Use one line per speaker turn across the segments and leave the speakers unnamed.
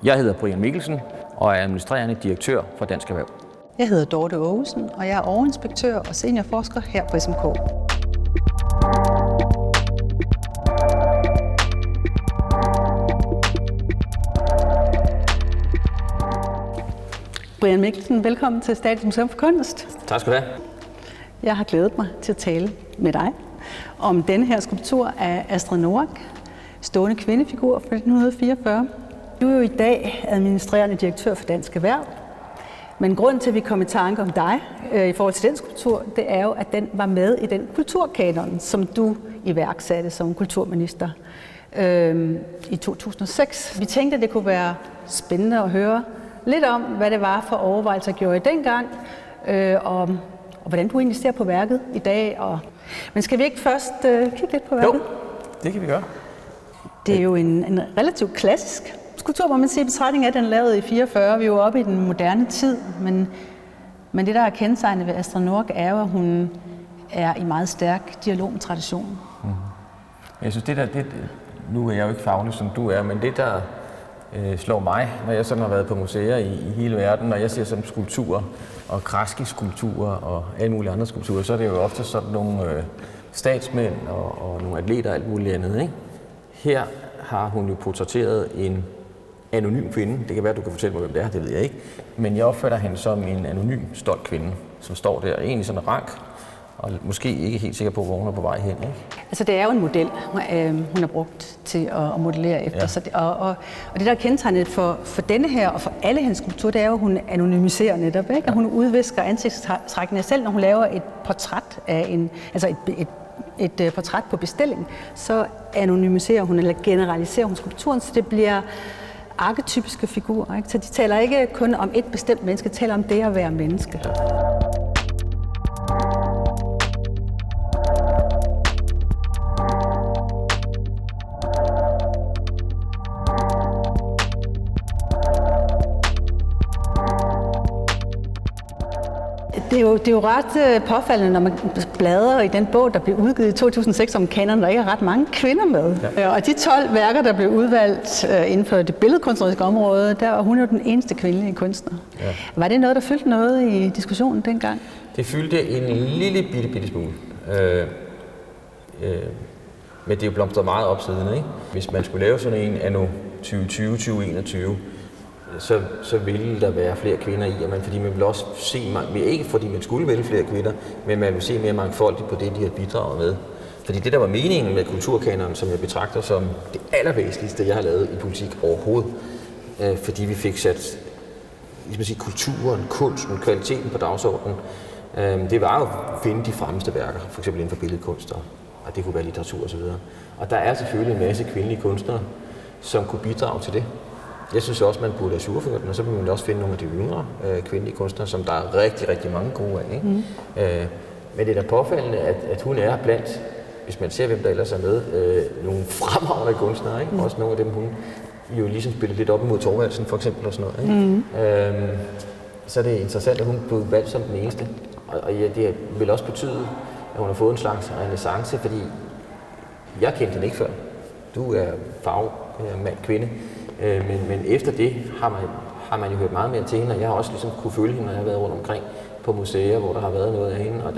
Jeg hedder Brian Mikkelsen og er administrerende direktør for Dansk Erhverv.
Jeg hedder Dorte Aagesen, og jeg er overinspektør og seniorforsker her på SMK. Brian Mikkelsen, velkommen til Statens Museum for Kunst.
Tak skal du have.
Jeg har glædet mig til at tale med dig om denne her skulptur af Astrid Noack, stående kvindefigur fra 1944. Du er jo i dag administrerende direktør for Dansk Erhverv, men grunden til, at vi kom i tanke om dig i forhold til den skulptur, det er jo, at den var med i den kulturkanon, som du iværksatte som kulturminister i 2006. Vi tænkte, at det kunne være spændende at høre lidt om, hvad det var for overvejelser, du gjorde dengang, og hvordan du egentlig ser på værket i dag. Men skal vi ikke først kigge lidt på værket?
Jo, det kan vi gøre.
Det er jo en relativt klassisk skulptur, må man sige, i betragtning af, at den er lavet i 44. Vi er jo oppe i den moderne tid, men det, der er kendetegnet ved Astrid Noack, er jo, at hun er i meget stærk dialog med traditionen.
Jeg synes, nu er jeg jo ikke faglig, som du er, men det, der slår mig, når jeg sådan har været på museer i hele verden, når jeg ser sådan skulpturer og græske skulpturer og alle mulige andre skulpturer, så er det jo ofte sådan nogle statsmænd og nogle atleter og alt muligt andet, ikke? Her har hun jo portrætteret en anonym kvinde. Det kan være, du kan fortælle mig, hvem det er, det ved jeg ikke. Men jeg opfatter hende som en anonym, stolt kvinde, som står der egentlig sådan rank, og måske ikke helt sikker på, hvor hun er på vej hen, ikke?
Altså, det er jo en model, hun har brugt til at modellere efter. Ja. Så og det, der er kendetegnet for denne her og for alle hendes skulpturer, det er jo, at hun anonymiserer netop, ikke? Ja. Og hun udvisker ansigtstrækkene selv, når hun laver et portræt af et portræt på bestilling, så anonymiserer hun eller generaliserer hun skulpturen, så det bliver arketypiske figurer, ikke? Så de taler ikke kun om et bestemt menneske, de taler om det at være menneske. Det er jo ret påfaldende, når man bladrer i den bog, der blev udgivet i 2006 om kanon, der ikke er ret mange kvinder med. Ja. Og de 12 værker, der blev udvalgt inden for det billedkunstneriske område, der var hun jo den eneste kvindelige kunstner. Ja. Var det noget, der fyldte noget i diskussionen dengang?
Det fyldte en lille bitte smule. Men det er jo blomstret meget op siden, ikke? Hvis man skulle lave sådan en anno 2020-2021, så ville der være flere kvinder i, fordi man vil også se, ikke fordi man skulle vælge flere kvinder, men man vil se mere mangfoldigt på det, de har bidraget med. Fordi det, der var meningen med kulturkanonen, som jeg betragter som det allervæsentligste, jeg har lavet i politik overhovedet, fordi vi fik sat kulturen, kunsten, kvaliteten på dagsordenen, det var jo at finde de fremmeste værker, f.eks. inden for billedkunst, og det kunne være litteratur osv. Og der er selvfølgelig en masse kvindelige kunstnere, som kunne bidrage til det. Jeg synes også, man burde ajourføre den, og så vil man også finde nogle af de yngre kvindelige kunstnere, som der er rigtig, rigtig mange gode af, ikke? Men det er da påfaldende, at hun er blandt, hvis man ser, hvem der ellers er med, nogle fremragende kunstnere, ikke? Også nogle af dem, hun jo ligesom spiller lidt op imod Thorvaldsen for eksempel og sådan noget, ikke? Så er det interessant, at hun blev valgt som den eneste. Og ja, det vil også betyde, at hun har fået en slags renæssance, fordi jeg kendte hende ikke før. Du er fagmand, kvinde. Men efter det har man jo hørt meget mere til hende, og jeg har også ligesom kunne følge hende, når jeg har været rundt omkring på museer, hvor der har været noget af hende, og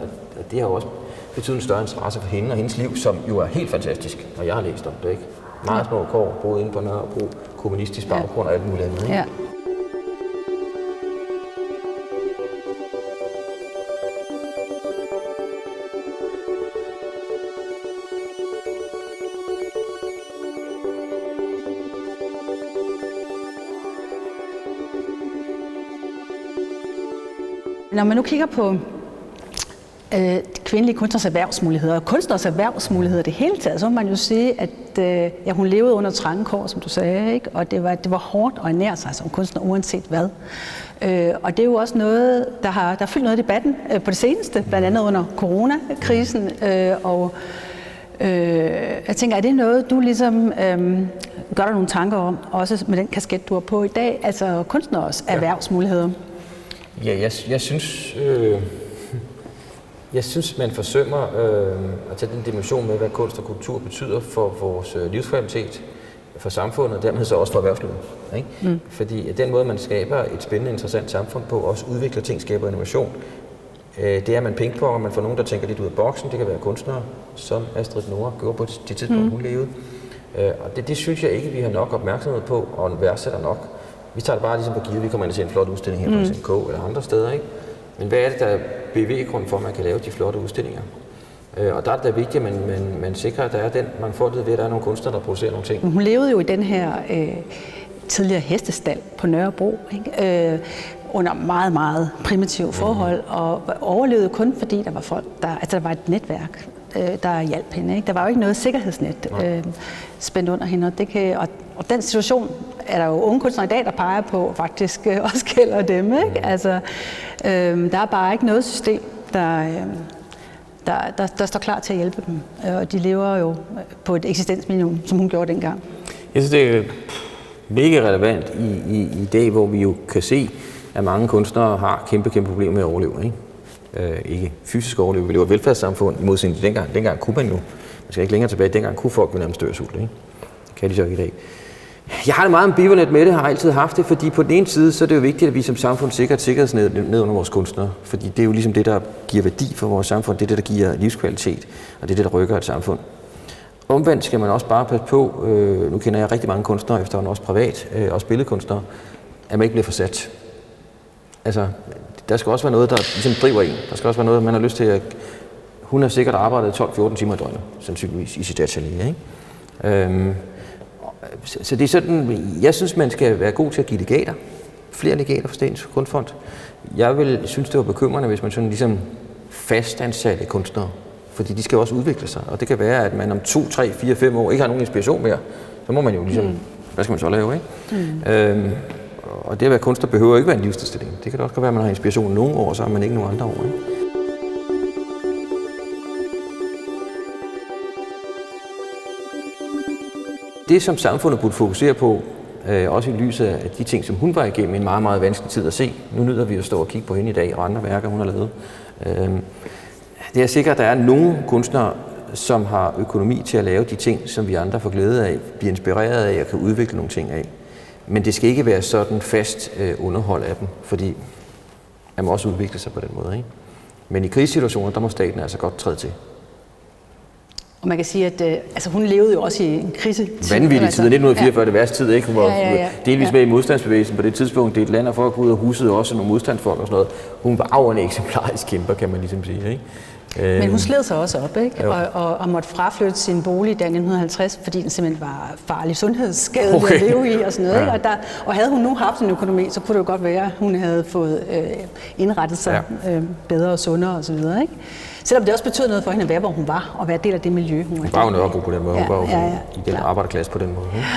det har jo også betydet en større interesse for hende og hendes liv, som jo er helt fantastisk, og jeg har læst om det, ikke? Meget små kår, boet inde på Nørrebro, kommunistisk baggrund og alt muligt andet, ikke? Ja.
Når man nu kigger på kvindelige kunstners erhvervsmuligheder og kunstners erhvervsmuligheder det hele taget, så må man jo sige, at hun levede under trange kår, som du sagde, ikke? Og det var hårdt at ernære sig som kunstner, uanset hvad. Og det er jo også noget, der har fyldt noget i debatten på det seneste, blandt andet under coronakrisen. Jeg tænker, er det noget, du ligesom gør dig nogle tanker om, også med den kasket, du har på i dag, altså kunstners erhvervsmuligheder?
Ja, jeg synes, man forsømmer at tage den dimension med, hvad kunst og kultur betyder for vores livskvalitet, for samfundet, og dermed så også for erhvervslivet. Ikke? Fordi den måde, man skaber et spændende, interessant samfund på, også udvikler ting, skaber innovation, det er, at man pingponger, man får nogen, der tænker lidt ud af boksen. Det kan være kunstnere, som Astrid Noack gjorde på det tidspunkt, hun levede. Og det synes jeg ikke, vi har nok opmærksomhed på, og værdsætter nok. Vi tager det bare ligesom på givet, vi kommer ind og ser en flot udstilling her på SMK eller andre steder. Ikke? Men hvad er det, der er bevæggrund for, at man kan lave de flotte udstillinger? Og der er det da vigtigt, at man sikrer, at der er den mangfoldighed ved, at der er nogle kunstnere, der producerer nogle ting.
Hun levede jo i den her tidligere hestestald på Nørrebro, ikke? Under meget, meget primitive forhold, og overlevede kun fordi der var folk, der var et netværk, der hjalp hende. Ikke? Der var jo ikke noget sikkerhedsnet spændt under hende, og den situation er der jo unge kunstnere i dag, der peger på, faktisk også gælder dem. Ikke? Altså, der er bare ikke noget system, der står klar til at hjælpe dem, og de lever jo på et eksistensminimum, som hun gjorde dengang.
Jeg synes, det er mega relevant i dag, hvor vi jo kan se, at mange kunstnere har kæmpe problemer med at overleve. Ikke fysisk overleve, vi lever et velfærdssamfund, i modsætning til dengang kunne man jo, man skal ikke længere tilbage, dengang kunne folk jo nærmest dø af sult, ikke? Det kan de så ikke i dag. Jeg har det meget ambivalent med det, har altid haft det, fordi på den ene side, så er det jo vigtigt, at vi som samfund sikrer et sikkerhedsnet ned under vores kunstnere, fordi det er jo ligesom det, der giver værdi for vores samfund, det er det, der giver livskvalitet, og det er det, der rykker et samfund. Omvendt skal man også bare passe på, nu kender jeg rigtig mange kunstnere, efterhånden også privat, også billedkunstnere, at man ikke bliver forsat. Altså, der skal også være noget, der ligesom driver en. Der skal også være noget, man har lyst til at... Hun har sikkert arbejdet 12-14 timer i døgnet, sandsynligvis, i sit atelier, ikke? Så det er sådan, jeg synes, man skal være god til at give legater. Flere legater for Statens Kunstfond. Jeg vil synes, det var bekymrende, hvis man sådan ligesom fastansatte kunstnere. Fordi de skal også udvikle sig. Og det kan være, at man om 2, 3, 4, 5 år ikke har nogen inspiration mere. Så må man jo ligesom... Hvad skal man så lave, ikke? Og det at være kunstner behøver ikke være en livsstilling. Det kan da også være, at man har inspiration nogle år, så har man ikke nogen andre år. Ikke? Det, som samfundet burde fokusere på, også i lyset af de ting, som hun var igennem en meget, meget vanskelig tid at se. Nu nyder vi at stå og kigge på hende i dag, og andre værker, hun har lavet. Det er sikkert, at der er nogle kunstnere, som har økonomi til at lave de ting, som vi andre får glæde af, bliver inspireret af og kan udvikle nogle ting af. Men det skal ikke være sådan fast underhold af dem, fordi man må også udvikle sig på den måde. Ikke? Men i krigssituationer, der må staten altså godt træde til.
Og man kan sige, at hun levede jo også i en krisetid.
Vanvittig tid, 1944, det værste tid, ikke? Hun var delvis med i modstandsbevægelsen på det tidspunkt. Det er et land, og folk ud og husede også nogle modstandsfolk og sådan noget. Hun var jo en eksemplarisk kæmper, kan man ligesom sige. Ikke?
Men hun sled sig også op, ikke? Og måtte fraflytte sin bolig i 1950, fordi den simpelthen var farlig sundhedsskadelig at leve i og sådan noget. Ikke? Og havde hun nu haft en økonomi, så kunne det jo godt være, at hun havde fået indrettet sig bedre og sundere og så videre. Ikke? Selvom det også betød noget for hende at være, hvor hun var, og være del af det miljø, hun var.
Hun var jo Nørrebro på den måde. Hun var jo i den arbejderklasse på den måde. Ikke?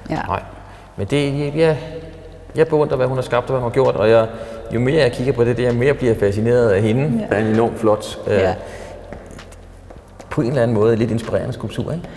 Ja. Nej. Men det, jeg beundrer, hvad hun har skabt og hvad hun har gjort, og jo mere jeg kigger på det, jeg mere bliver fascineret af hende. Det er en enormt flot, på en eller anden måde lidt inspirerende skulptur, ikke?